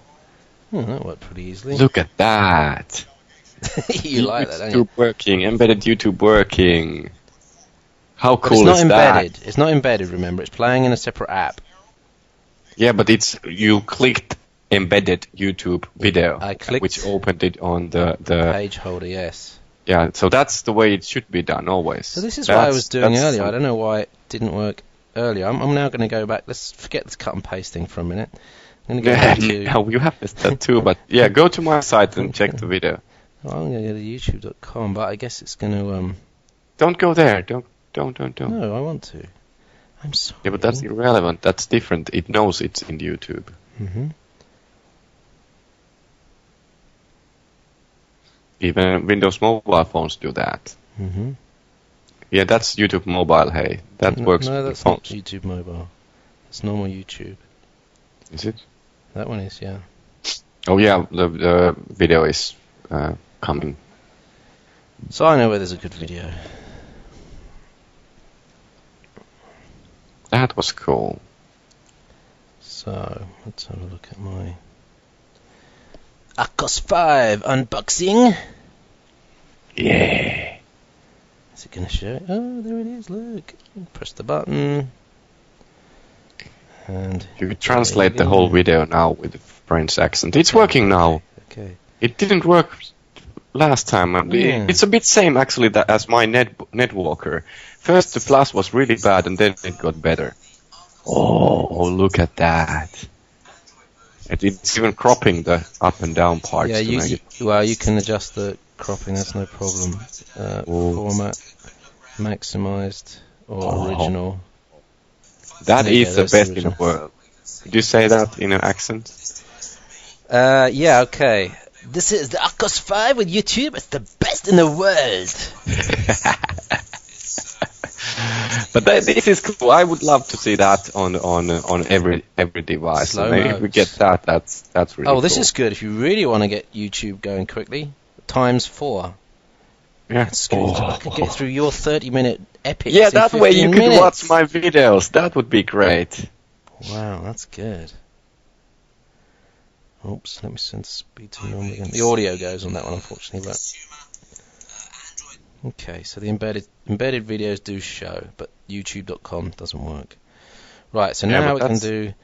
that worked pretty easily. Look at that. You like that, don't you? YouTube working. Embedded YouTube working. How cool is that? Embedded. It's not embedded, remember. It's playing in a separate app. Yeah, but you clicked embedded YouTube video. I clicked. Which opened it on the page holder, yes. Yeah, so that's the way it should be done always. So this is what I was doing earlier. I don't know why it didn't work earlier. I'm now going to go back. Let's forget this cut and paste thing for a minute. I'm going to go back to... No, you have that too, but yeah, go to my site and check the video. Well, I'm going to go to youtube.com, but I guess it's going to... Don't go there. Don't. No, I want to. I'm sorry. Yeah, but that's irrelevant. That's different. It knows it's in YouTube. Mm-hmm. Even Windows mobile phones do that. Mm-hmm. Yeah, that's YouTube mobile, hey. That works No, with that's phones. not YouTube mobile. It's normal YouTube. Is it? That one is, yeah. Oh, yeah, the video is coming. So I know where there's a good video. That was cool. So, let's have a look at my Archos 5 unboxing. Yeah. Is it going to show? Oh, there it is, look. Press the button. And you could translate the whole video now with the French accent. It's working now. Okay. It didn't work last time. It's a bit same actually as my Netwalker. First the Plus was really bad and then it got better. Oh, look at that. It's even cropping the up and down parts. Yeah, you can adjust the cropping, that's no problem. Format, maximized, or original. That is the best in the world. Did you say that in an accent? Yeah, okay. This is the Archos 5 with YouTube. It's the best in the world. But this is cool. I would love to see that on every device. Slow Maybe if we get that, that's really cool. Oh, this is good. If you really want to get YouTube going quickly, ×4. Yeah. That's good. I could get through your 30-minute epics. Yeah, that way you could minutes. watch my videos. That would be great. Wow, that's good. Oops, let me send the speed to normal again. The audio goes on that one, unfortunately, but... Okay, so the embedded videos do show, but YouTube.com doesn't work. Right, so now we can do...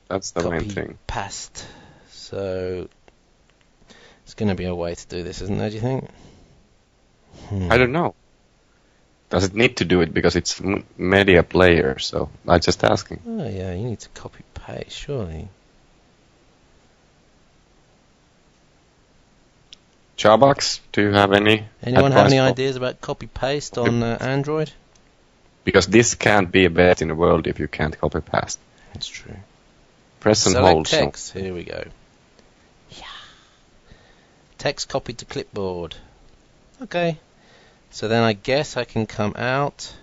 That's the main thing. Paste. So... It's going to be a way to do this, isn't there, do you think? I don't know. Does it need to do it because it's media player? So I'm just asking. Oh yeah, you need to copy paste, surely. Charbox, do you have any? Anyone have any ideas about copy paste on Android? Because this can't be best in the world if you can't copy paste. That's true. Press and Select hold. text. Here we go. Yeah. Text copied to clipboard. Okay. So then I guess I can come out.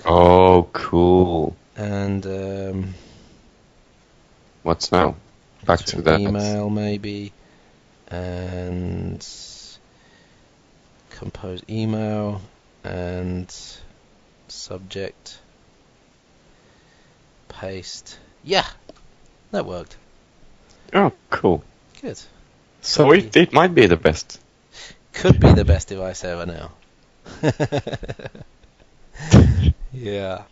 Oh, cool. And what's now? Back to that. Email maybe. And compose email and subject. Paste. Yeah. That worked. Oh, cool. Good. So it might be the best. Could be the best device ever now. Yeah.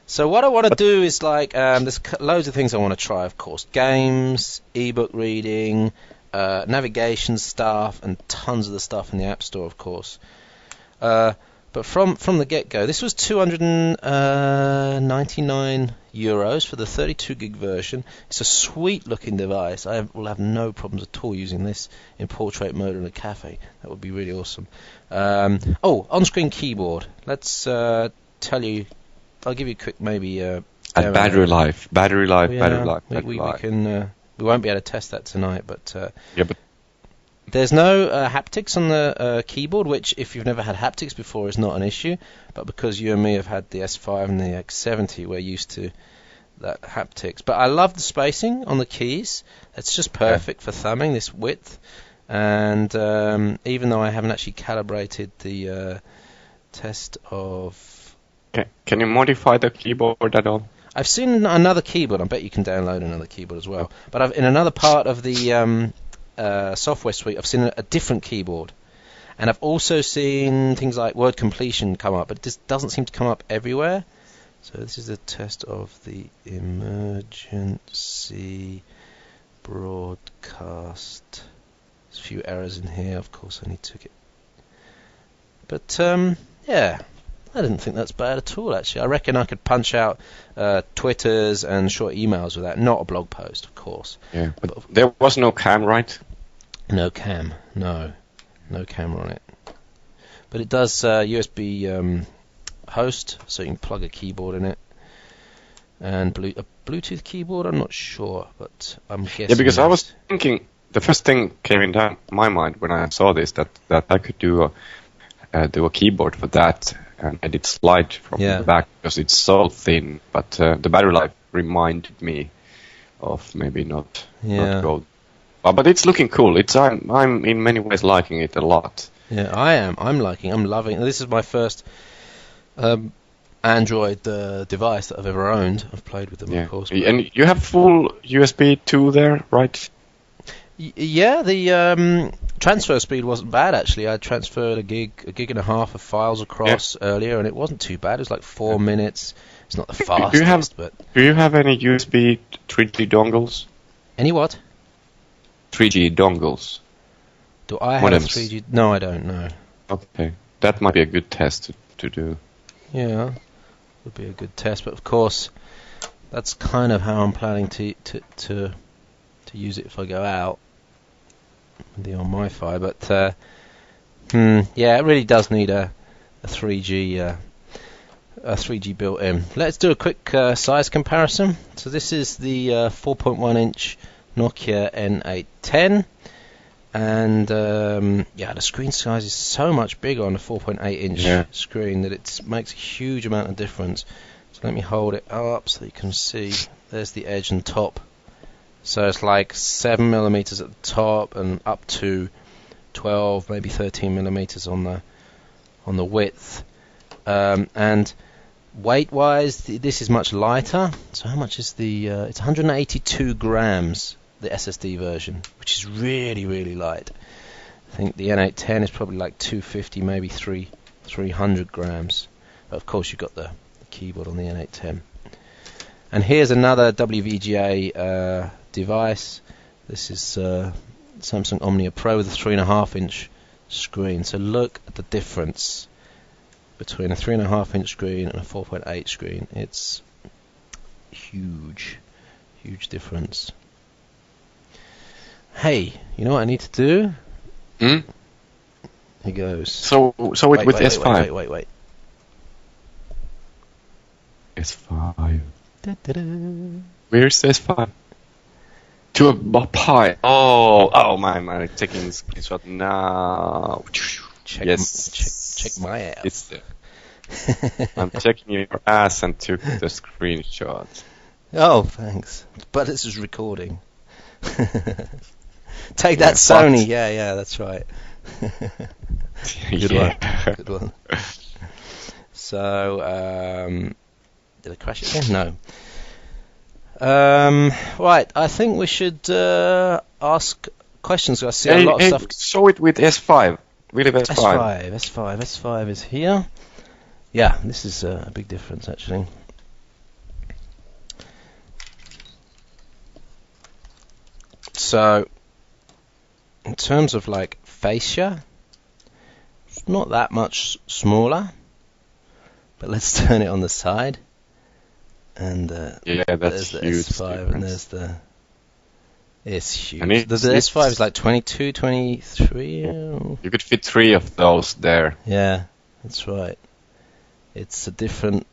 So what I want to do is there's loads of things I want to try, of course. Games, ebook reading, navigation stuff, and tons of the stuff in the App Store, of course. But from the get-go, this was 299 euros for the 32 gig version. It's a sweet-looking device. I will have no problems at all using this in portrait mode in a cafe. That would be really awesome. On-screen keyboard. Let's tell you. I'll give you a quick maybe. Battery life. We won't be able to test that tonight, but but there's no haptics on the keyboard, which if you've never had haptics before is not an issue, but because you and me have had the S5 and the X70, we're used to that haptics. But I love the spacing on the keys. It's just perfect for thumbing, this width. And even though I haven't actually calibrated the test of... Can you modify the keyboard at all? I've seen another keyboard. I bet you can download another keyboard as well. But in another part of the software suite, I've seen a different keyboard. And I've also seen things like word completion come up, but this doesn't seem to come up everywhere. So this is a test of the emergency broadcast. There's a few errors in here. Of course, I need to get... But, yeah... I didn't think that's bad at all, actually. I reckon I could punch out Twitters and short emails with that. Not a blog post, of course. Yeah, but there was no cam, right? No cam, no. No camera on it. But it does USB host, so you can plug a keyboard in it. And a Bluetooth keyboard, I'm not sure, but I'm guessing. Yeah, because I was thinking, the first thing came into my mind when I saw this, that I could do a keyboard for that, and it slide from the back because it's so thin. But the battery life reminded me of maybe not go. But it's looking cool. I'm in many ways liking it a lot. Yeah, I am. I'm loving it. This is my first Android device that I've ever owned. I've played with them, of course. And you have full USB 2 there, right? Yeah, the transfer speed wasn't bad, actually. I transferred a gig and a half of files across earlier, and it wasn't too bad. It was like 4 minutes. It's not the fastest, but... Do you have any USB 3G dongles? Any what? 3G dongles. Do I have 3G? No, I don't, no. Okay. That might be a good test to do. Yeah, would be a good test, but of course, that's kind of how I'm planning to use it if I go out with the on Wi-Fi. But yeah, it really does need a 3G built in. Let's do a quick size comparison. So this is the 4.1-inch Nokia N810. And the screen size is so much bigger on a 4.8-inch screen that it makes a huge amount of difference. So let me hold it up so you can see. There's the edge and top. So it's like 7 millimeters at the top and up to 12, maybe 13 millimeters on the width. And weight-wise, this is much lighter. So how much is the? It's 182 grams. The SSD version, which is really, really light. I think the N810 is probably like 250, maybe 300 grams. But of course, you've got the keyboard on the N810. And here's another WVGA device. This is Samsung Omnia Pro with a 3.5-inch screen. So look at the difference between a 3.5-inch screen and a 4.8 screen. It's huge, huge difference. Hey, you know what I need to do? Here goes. So with S5. Wait. S5. Da-da-da. Where's S5? To a pie. Oh man, taking a screenshot now. Check my ass. It's there. I'm checking your ass and took the screenshot. Oh, thanks. But this is recording. Take that, Sony. Yeah, that's right. Good one. So, did I crash it again? No. Right, I think we should ask questions. I see a lot of stuff. Show it with S5. Really, S5. S5 is here. Yeah, this is a big difference, actually. So, in terms of like fascia, it's not that much smaller. But let's turn it on the side. And that's there's the huge S5 difference. and there's the... It's huge. And The S5 is like 22, 23. You could fit 3 of those there. Yeah, that's right. It's a different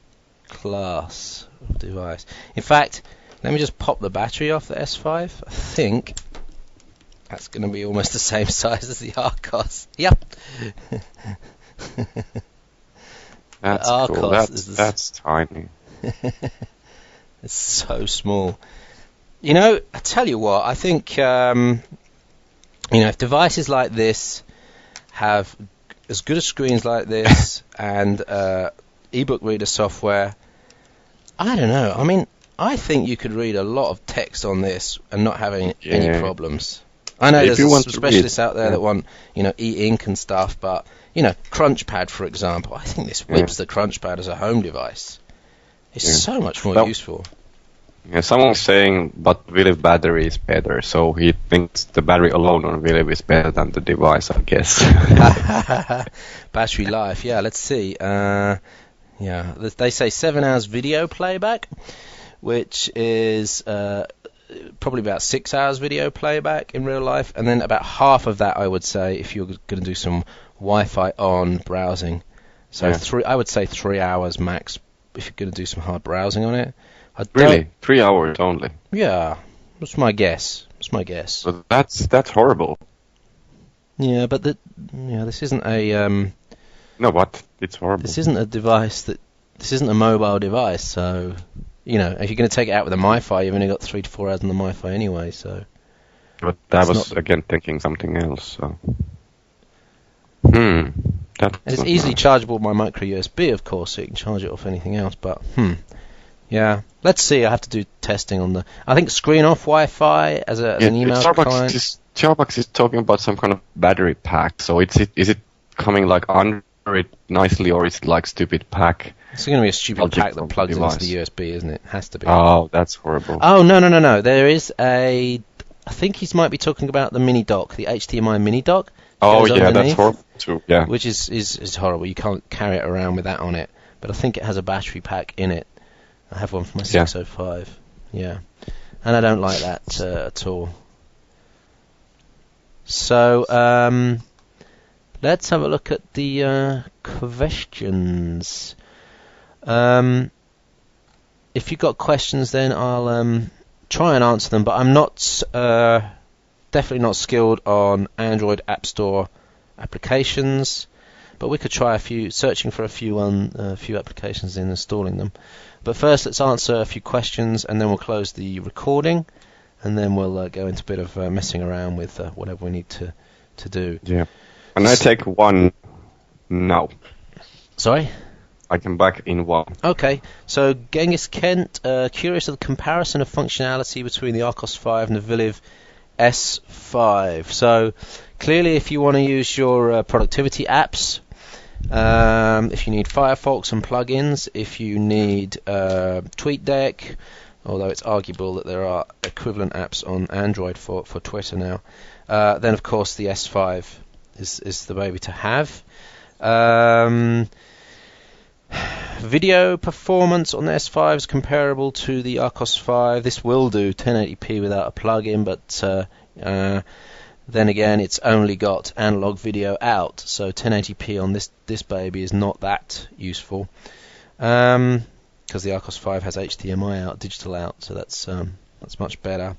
class of device. In fact, let me just pop the battery off the S5. I think that's going to be almost the same size as the Archos. Yep. That's Archos cool. That's tiny. It's so small. You know, I tell you what, I think, if devices like this have as good as screens like this and ebook reader software, I don't know. I mean, I think you could read a lot of text on this and not have any problems. I know there's specialists out there that want, e-ink and stuff, but, Crunchpad, for example, I think this whips the Crunchpad as a home device. It's so much more useful. Yeah, someone's saying, but Williv battery is better, so he thinks the battery alone on Williv is better than the device, I guess. Battery life, let's see. They say 7 hours video playback, which is probably about 6 hours video playback in real life, and then about half of that, I would say, if you're going to do some Wi-Fi on browsing. So I would say 3 hours max if you're going to do some hard browsing on it. Really? 3 hours only? Yeah, that's my guess. But that's horrible. Yeah, but this isn't a No, but it's horrible. This isn't a device this isn't a mobile device, so if you're going to take it out with a MiFi, you've only got 3 to 4 hours on the MiFi anyway. So. But I was again thinking something else. So. And it's easily chargeable by micro USB, of course, so you can charge it off anything else. But yeah, let's see. I have to do testing on I think screen off Wi-Fi as an email client. Starbucks is talking about some kind of battery pack. So is it coming like under it nicely, or is it like stupid pack? It's going to be a stupid pack that plugs into the USB, isn't it? Has to be. Oh, that's horrible. Oh no! There is I think he might be talking about the mini dock, the HDMI mini dock. Oh yeah, that's horrible too. Yeah, which is horrible. You can't carry it around with that on it. But I think it has a battery pack in it. I have one for my 605. Yeah, and I don't like that at all. So let's have a look at the questions. If you've got questions, then I'll try and answer them. But I'm not definitely not skilled on Android App Store applications. But we could try searching for a few applications and installing them. But first, let's answer a few questions, and then we'll close the recording, and then we'll go into a bit of messing around with whatever we need to do. Yeah. And I take one now. Sorry? I come back in one. Okay. So Genghis Kent, curious of the comparison of functionality between the Archos 5 and the Viliv S5. So clearly, if you want to use your productivity apps, if you need Firefox and plugins, if you need TweetDeck, although it's arguable that there are equivalent apps on Android for Twitter now, then of course the S5 is the baby to have. Video performance on the S5 is comparable to the Archos 5. This will do 1080p without a plugin, but then again, it's only got analog video out, so 1080p on this baby is not that useful, because the Archos 5 has HDMI out, digital out, so that's much better.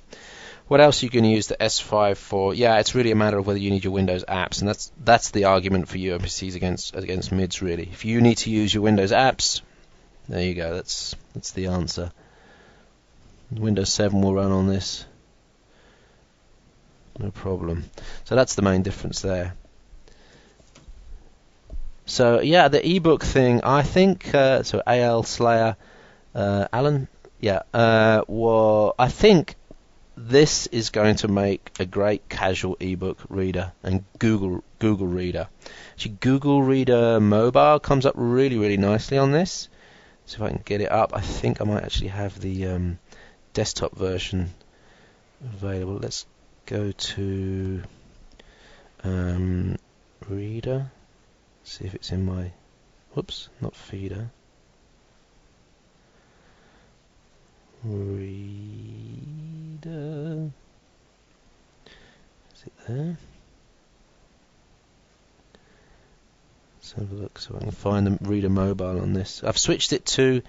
What else are you going to use the S5 for? Yeah, it's really a matter of whether you need your Windows apps, and that's the argument for UMPCs against MIDs, really. If you need to use your Windows apps, there you go. That's the answer. Windows 7 will run on this, no problem. So that's the main difference there. So yeah, the ebook thing, I think. So AL Slayer, Alan, yeah. Well, I think this is going to make a great casual ebook reader and Google Reader. Actually, Google Reader Mobile comes up really, really nicely on this. So if I can get it up, I think I might actually have the desktop version available. Let's go to Reader. See if it's in my. Whoops, not Feeder. Reader. Is it there? Let's have a look so I can find the Reader Mobile on this. I've switched it to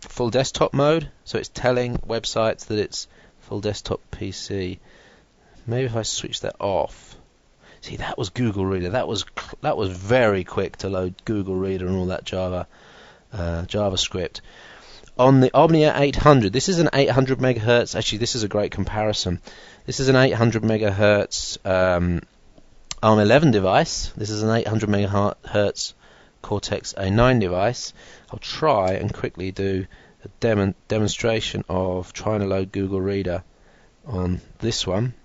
full desktop mode, so it's telling websites that it's full desktop PC. Maybe if I switch that off. See, that was Google Reader. That was very quick to load Google Reader and all that JavaScript. On the Omnia 800, this is an 800 megahertz. Actually, this is a great comparison. This is an 800 megahertz ARM11 device. This is an 800 megahertz Cortex A9 device. I'll try and quickly do a demonstration of trying to load Google Reader on this one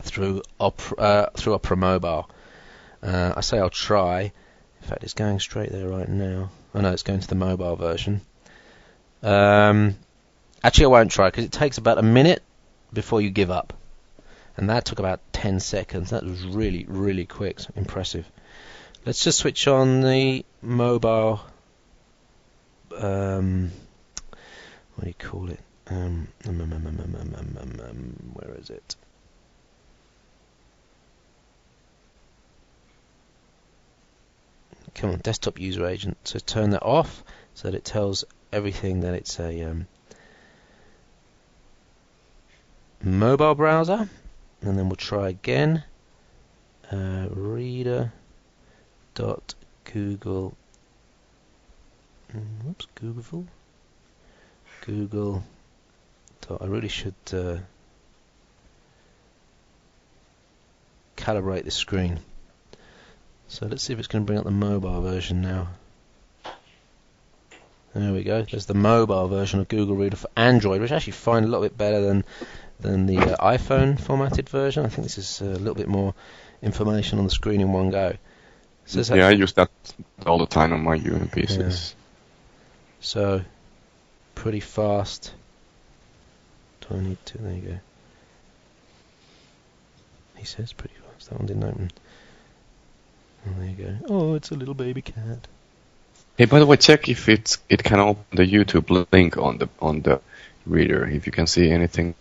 through Opera Mobile. I say I'll try. In fact, it's going straight there right now. Oh no, it's going to the mobile version. Actually, I won't try because it takes about a minute before you give up, and that took about 10 seconds. That was really, really quick. So impressive. Let's just switch on the mobile. What do you call it? Where is it? Come on, desktop user agent. So turn that off so that it tells everything that it's a mobile browser. And then we'll try again. Reader.google. Whoops, Google. I really should calibrate this screen. So let's see if it's going to bring up the mobile version now. There we go. There's the mobile version of Google Reader for Android, which I actually find a little bit better than the iPhone formatted version. I think this is a little bit more information on the screen in one go. So I use that all the time on my PCs. Yeah. So, pretty fast. 22, there you go. He says pretty fast. That one didn't open. Oh, there you go. Oh, it's a little baby cat. Hey, by the way, check if it can open the YouTube link on the reader. If you can see anything,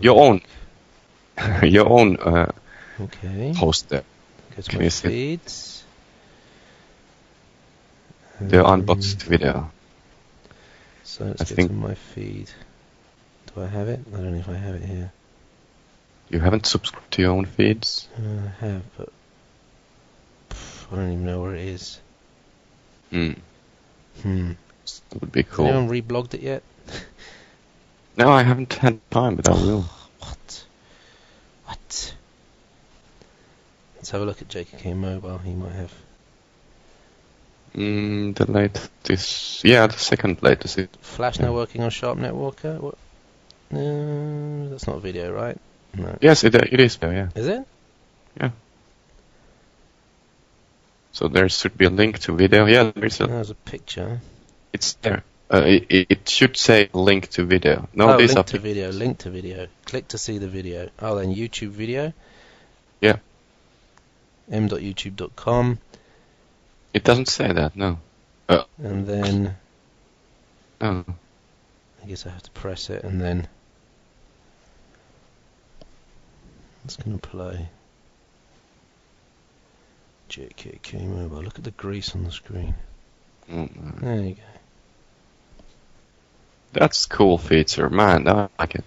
your own okay. Host there. Go to my feeds. The unboxed video. So let's go to my feed. Do I have it? I don't know if I have it here. You haven't subscribed to your own feeds? I have, but I don't even know where it is. That would be cool. Has anyone reblogged it yet? No, I haven't had time, but I will. What? Let's have a look at JKK Mobile. He might have. The latest, the second latest. Flash now working on Sharp Networker? What? No, that's not video, right? No. Yes, it is there, yeah. Is it? Yeah. So there should be a link to video. Yeah, there's a picture. It's there. It should say link to video. No, link to video. Link to video. Click to see the video. Oh, then YouTube video. Yeah. m.youtube.com. It doesn't say that, no. And then... Oh. I guess I have to press it and then... It's going to play. JKK Mobile. Look at the grease on the screen. Oh, there you go. That's a cool feature, man. I like it.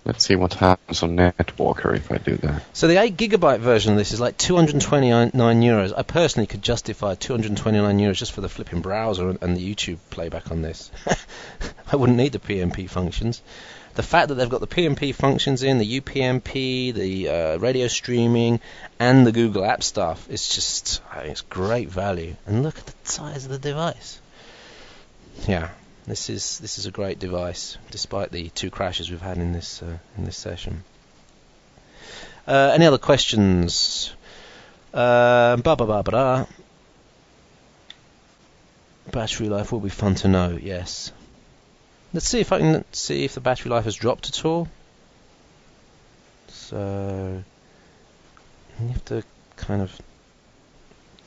Let's see what happens on Netwalker if I do that. So the 8GB version of this is like €229. I personally could justify €229 just for the flipping browser and the YouTube playback on this. I wouldn't need the PMP functions. The fact that they've got the PMP functions in, the UPnP, the radio streaming, and the Google App stuff, it's great value. And look at the size of the device. Yeah. This is a great device, despite the 2 crashes we've had in this session. Any other questions? Battery life will be fun to know. Yes. Let's see if I can see if the battery life has dropped at all. So you have to kind of.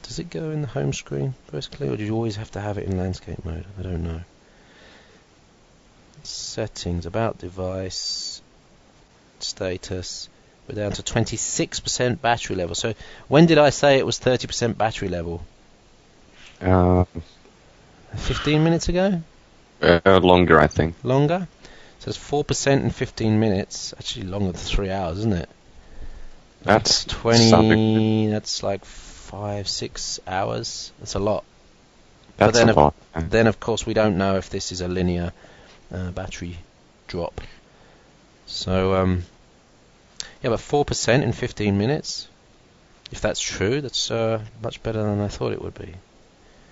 Does it go in the home screen basically, or do you always have to have it in landscape mode? I don't know. Settings, about device, status. We're down to 26% battery level. So when did I say it was 30% battery level? 15 minutes ago? Longer, I think. Longer? So it's 4% in 15 minutes. Actually longer than 3 hours, isn't it? That's 20. That's like 5-6 hours. That's a lot. That's a lot. Then of course we don't know if this is a linear battery drop. So but 4% in 15 minutes. If that's true, that's much better than I thought it would be.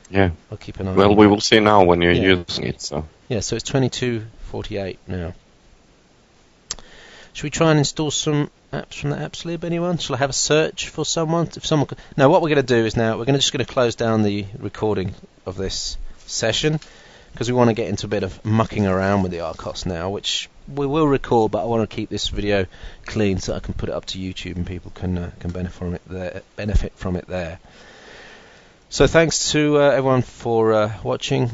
Yeah. I'll keep an eye on Well, it. we will see now when you're using it. So. Yeah, so it's 22:48 now. Should we try and install some apps from the apps lib? Anyone? Shall I have a search for someone? If someone could... No, what we're going to do is now we're just going to close down the recording of this session because we want to get into a bit of mucking around with the Archos now, which we will record, but I want to keep this video clean so I can put it up to YouTube and people can benefit from it there. So thanks to everyone for watching.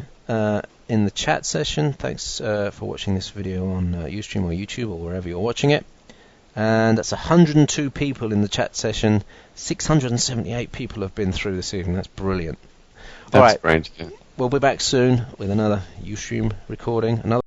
in the chat session. Thanks for watching this video on Ustream or YouTube or wherever you're watching it. And that's 102 people in the chat session. 678 people have been through this evening. That's brilliant. That's great. Yeah. We'll be back soon with another Ustream recording, another